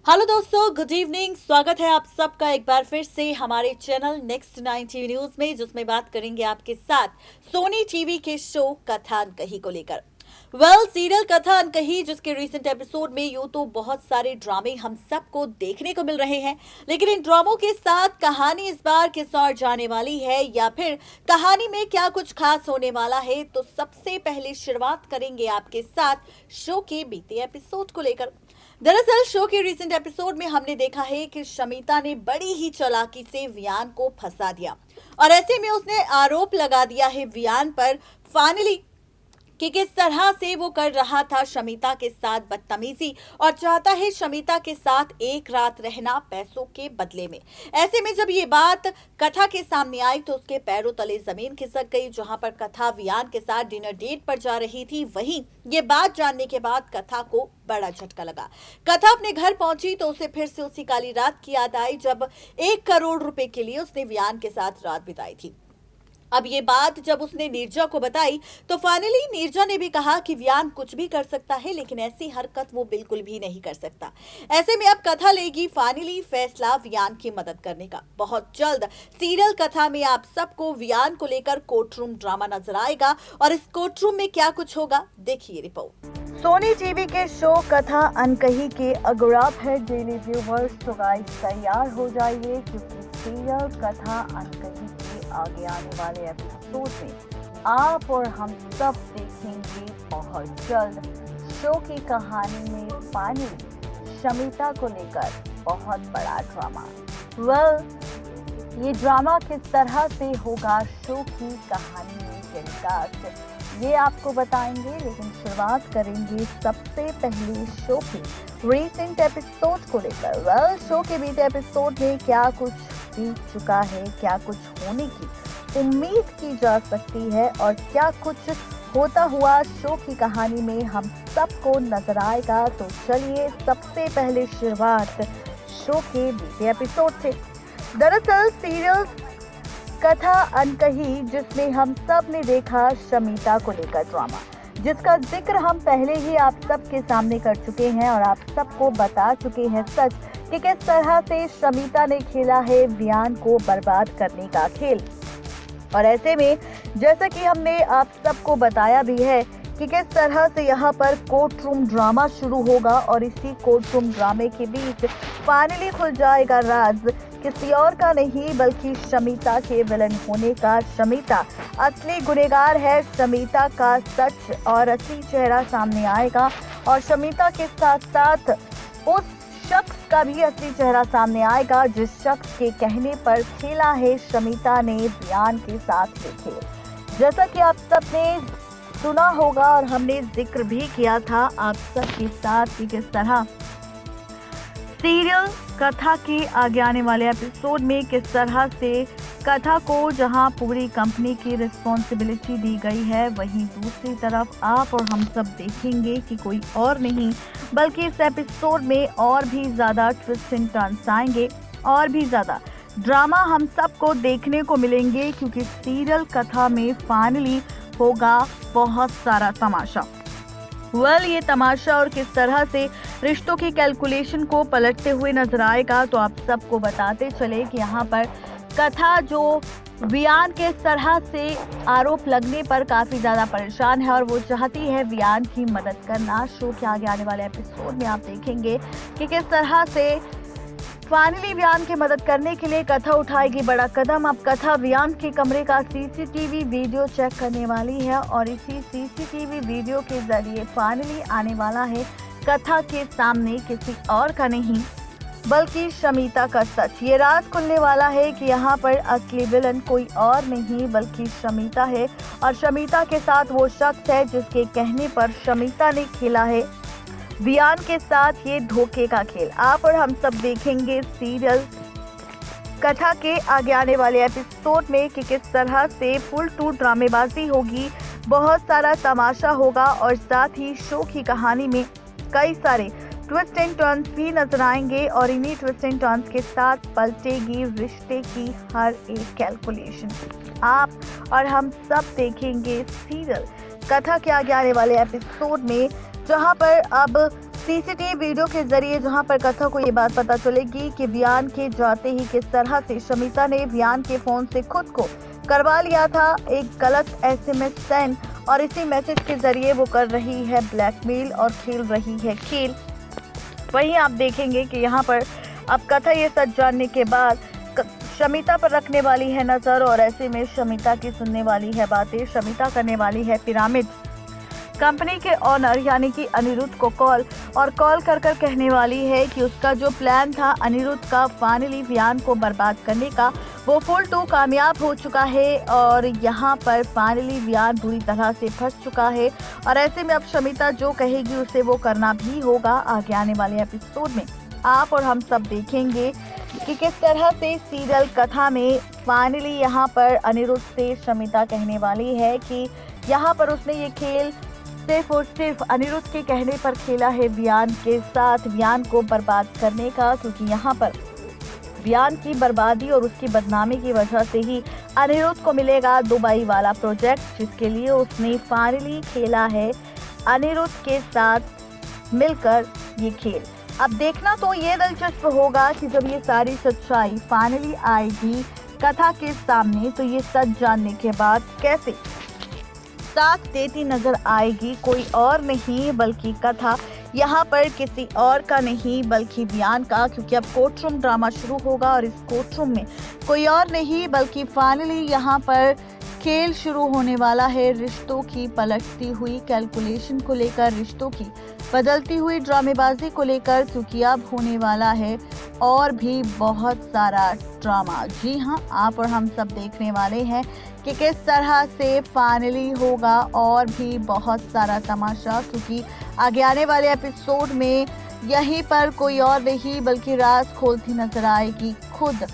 Hello दोस्तों, good evening. स्वागत है आप सबका एक बार फिर से हमारे चैनल नेक्स्ट 90 न्यूज में, जिसमें बात करेंगे आपके साथ सोनी टीवी के शो कथा अनकही को लेकर। सीरियल कथा अनकही, जिसके रिसेंट एपिसोड में यूं तो बहुत सारे ड्रामे हम सबको देखने को मिल रहे हैं, लेकिन इन ड्रामों के साथ कहानी इस बार किस ओर जाने वाली है या फिर कहानी में क्या कुछ खास होने वाला है, तो सबसे पहले शुरुआत करेंगे आपके साथ शो के बीते एपिसोड को लेकर। दरअसल शो के रिसेंट एपिसोड में हमने देखा है कि शमिता ने बड़ी ही चालाकी से वियान को फंसा दिया और ऐसे में उसने आरोप लगा दिया है वियान पर फाइनली कि किस तरह से वो कर रहा था शमिता के साथ बदतमीजी और चाहता है शमिता के साथ एक रात रहना पैसों के बदले में। ऐसे में जब ये बात कथा के सामने आई तो उसके पैरों तले जमीन खिसक गई। जहां पर कथा वियान के साथ डिनर डेट पर जा रही थी, वहीं ये बात जानने के बाद कथा को बड़ा झटका लगा। कथा अपने घर पहुंची तो उसे फिर से उसी काली रात की याद आई जब 1 करोड़ रुपए के लिए उसने वियान के साथ रात बिताई थी। अब ये बात जब उसने नीरजा को बताई तो फाइनली नीरजा ने भी कहा कि वियान कुछ भी कर सकता है, लेकिन ऐसी हरकत वो बिल्कुल भी नहीं कर सकता। ऐसे में अब कथा लेगी फाइनली फैसला वियान की मदद करने का। बहुत जल्द सीरियल कथा में आप सबको वियान को लेकर कोर्टरूम ड्रामा नजर आएगा और इस कोर्टरूम में क्या कुछ होगा, देखिए रिपोर्ट। सोनी टीवी के शो कथा अनकही के अगर आप है डेली व्यूवर्स तो गाइस तैयार हो जाइए, क्योंकि सीरियल कथा अनकही के आगे आने वाले एपिसोड में आप और हम सब देखेंगे बहुत जल्द शो की कहानी में फाइनली शमिता को लेकर बहुत बड़ा ड्रामा। ये ड्रामा किस तरह से होगा शो की कहानी में टेलीकास्ट, ये आपको बताएंगे, लेकिन शुरुआत करेंगे सबसे पहले शो के रीसेंट एपिसोड को लेकर। शो के बीते एपिसोड में क्या कुछ बीत चुका है, क्या कुछ होने की उम्मीद की जा सकती है और क्या कुछ होता हुआ शो की कहानी में हम सबको नजर आएगा। तो चलिए सबसे पहले शुरुआत शो के बीते एपिसोड से। दरअसल सीरियल कथा अनकही, जिसमें हम सब ने देखा शमिता को लेकर ड्रामा, जिसका जिक्र हम पहले ही आप सबके सामने कर चुके हैं और आप सबको बता चुके हैं सच कि किस तरह से शमिता ने खेला है वियान को बर्बाद करने का खेल। और ऐसे में जैसा कि हमने आप सबको बताया भी है कि किस तरह से यहाँ पर कोर्ट रूम ड्रामा शुरू होगा और इसी कोर्ट रूम ड्रामे के बीच फाइनली खुल जाएगा राज किसी और का नहीं बल्कि शमिता के विलन होने का। शमिता असली गुनहगार है, शमिता का सच और असली चेहरा सामने आएगा और शमिता के साथ साथ उस शख्स का भी असली चेहरा सामने आएगा जिस शख्स के कहने पर खेला है शमिता ने वियान के साथ ये खेल। जैसा कि आप सबने सुना होगा और हमने जिक्र भी किया था आप सबके साथ कि किस तरह सीरियल कथा के आगे आने वाले एपिसोड में किस तरह से कथा को जहां पूरी कंपनी की रिस्पॉन्सिबिलिटी दी गई है, वहीं दूसरी तरफ आप और हम सब देखेंगे कि कोई और नहीं बल्कि इस एपिसोड में और भी ज़्यादा ट्विस्ट एंड टर्न्स आएंगे और भी ज़्यादा ड्रामा हम सबको देखने को मिलेंगे, क्योंकि सीरियल कथा में फाइनली होगा बहुत सारा तमाशा। ये तमाशा और किस तरह से रिश्तों की कैलकुलेशन को पलटते हुए नजर आएगा, तो आप सबको बताते चले कि यहाँ पर कथा जो वियान के तरह से आरोप लगने पर काफी ज्यादा परेशान है और वो चाहती है वियान की मदद करना। शो के आगे आने वाले एपिसोड में आप देखेंगे कि किस तरह से फाइनली वियान की मदद करने के लिए कथा उठाएगी बड़ा कदम। अब कथा वियान के कमरे का सीसीटीवी वीडियो चेक करने वाली है और इसी सीसीटीवी वीडियो के जरिए फाइनली आने वाला है कथा के सामने किसी और का नहीं बल्कि शमिता का सच। ये रात खुलने वाला है कि यहाँ पर असली विलन कोई और नहीं बल्कि शमिता है और शमिता के साथ वो शख्स है जिसके कहने पर शमिता ने खेला है वियान के साथ ये धोखे का खेल। आप और हम सब देखेंगे सीरियल कथा के आगे आने वाले एपिसोड में कि किस तरह से फुल टू ड्रामेबाजी होगी, बहुत सारा तमाशा होगा और साथ ही शो की कहानी में कई सारे ट्विस्ट एंड टर्न्स भी नजर आएंगे और इन्हीं ट्विस्ट एंड टर्न्स के साथ पलटेगी रिश्ते की हर एक कैलकुलेशन। आप और हम सब देखेंगे सीरियल कथा के आगे आने वाले एपिसोड में, जहां पर अब सीसीटीवी वीडियो के जरिए जहां पर कथा को ये बात पता चलेगी कि वियान के जाते ही किस तरह से शमिता ने वियान के फोन से खुद को करवा लिया था एक गलत एसएमएस सेंड और इसी मैसेज के जरिए वो कर रही है ब्लैकमेल और खेल रही है खेल। वहीं आप देखेंगे कि यहाँ पर अब कथा ये सच जानने के बाद शमिता पर रखने वाली है नजर और ऐसे में शमिता की सुनने वाली है बातें। शमिता करने वाली है पिरामिड कंपनी के ऑनर यानी कि अनिरुद्ध को कॉल कर कहने वाली है कि उसका जो प्लान था अनिरुद्ध का फाइनली वियान को बर्बाद करने का वो फुल टू कामयाब हो चुका है और यहाँ पर फाइनली वियान बुरी तरह से फंस चुका है और ऐसे में अब शमिता जो कहेगी उसे वो करना भी होगा। आगे आने वाले एपिसोड में आप और हम सब देखेंगे कि किस तरह से सीरियल कथा में फाइनली यहाँ पर अनिरुद्ध से शमिता कहने वाली है कि यहाँ पर उसने ये खेल सिर्फ और सिर्फ अनिरुद्ध के कहने पर खेला है वियान के साथ, वियान को बर्बाद करने का, क्योंकि यहाँ पर वियान की बर्बादी और उसकी बदनामी की वजह से ही अनिरुद्ध को मिलेगा दुबई वाला प्रोजेक्ट, जिसके लिए उसने फाइनली खेला है अनिरुद्ध के साथ मिलकर ये खेल। अब देखना तो ये दिलचस्प होगा कि जब ये सारी सच्चाई फाइनली आएगी कथा के सामने तो ये सच जानने के बाद कैसे साथ देती नजर आएगी। कोई और नहीं बल्कि कथा, यहाँ पर किसी और का नहीं बल्कि वियान का, क्योंकि अब कोर्ट रूम ड्रामा शुरू होगा और इस कोर्ट रूम में कोई और नहीं बल्कि फाइनली यहाँ पर खेल शुरू होने वाला है रिश्तों की पलटती हुई कैलकुलेशन को लेकर, रिश्तों की बदलती हुई ड्रामेबाजी को लेकर, क्योंकि अब होने वाला है और भी बहुत सारा ड्रामा। जी हाँ, आप और हम सब देखने वाले हैं कि किस तरह से फाइनली होगा और भी बहुत सारा तमाशा, क्योंकि आगे आने वाले एपिसोड में यहीं पर कोई और नहीं बल्कि राज खोलती नजर आएगी खुद।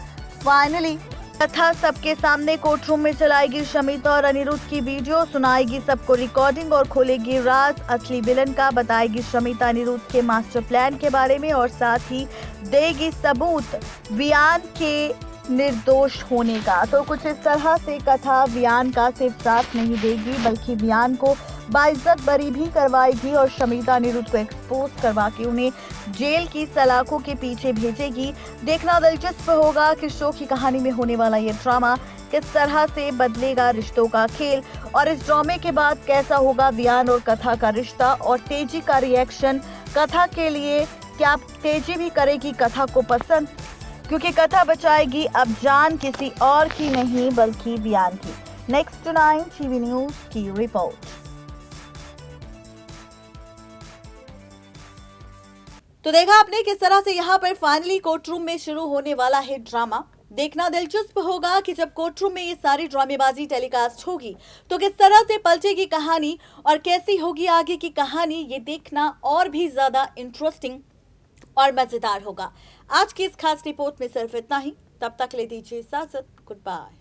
फाइनली कथा सबके सामने कोर्ट रूम में चलाएगी शमिता और अनिरुद्ध की वीडियो, सुनाएगी सबको रिकॉर्डिंग और खोलेगी राज असली विलन का, बताएगी शमिता अनिरुद्ध के मास्टर प्लान के बारे में और साथ ही देगी सबूत वियान के निर्दोष होने का। तो कुछ इस तरह से कथा वियान का सिर्फ साथ नहीं देगी बल्कि वियान को बाइज्जत बरी भी करवाएगी और शमिता अनिरुद्ध को एक्सपोज करवा के उन्हें जेल की सलाखों के पीछे भेजेगी। देखना दिलचस्प होगा कि शो की कहानी में होने वाला ये ड्रामा किस तरह से बदलेगा रिश्तों का खेल और इस ड्रामे के बाद कैसा होगा वियान और कथा का रिश्ता और तेजी का रिएक्शन कथा के लिए। क्या तेजी भी करेगी कथा को पसंद, क्योंकि कथा बचाएगी अब जान किसी और की नहीं बल्कि वियान की। नेक्स्ट 9 टीवी न्यूज की रिपोर्ट। तो देखा आपने किस तरह से यहाँ पर फाइनली कोर्ट रूम में शुरू होने वाला है ड्रामा। देखना दिलचस्प होगा कि जब कोर्ट रूम में ये सारी ड्रामेबाजी टेलीकास्ट होगी तो किस तरह से पलटेगी कहानी और कैसी होगी आगे की कहानी, ये देखना और भी ज्यादा इंटरेस्टिंग और मजेदार होगा। आज की इस खास रिपोर्ट में सिर्फ इतना ही, तब तक ले दीजिए इजाजत, गुड बाय।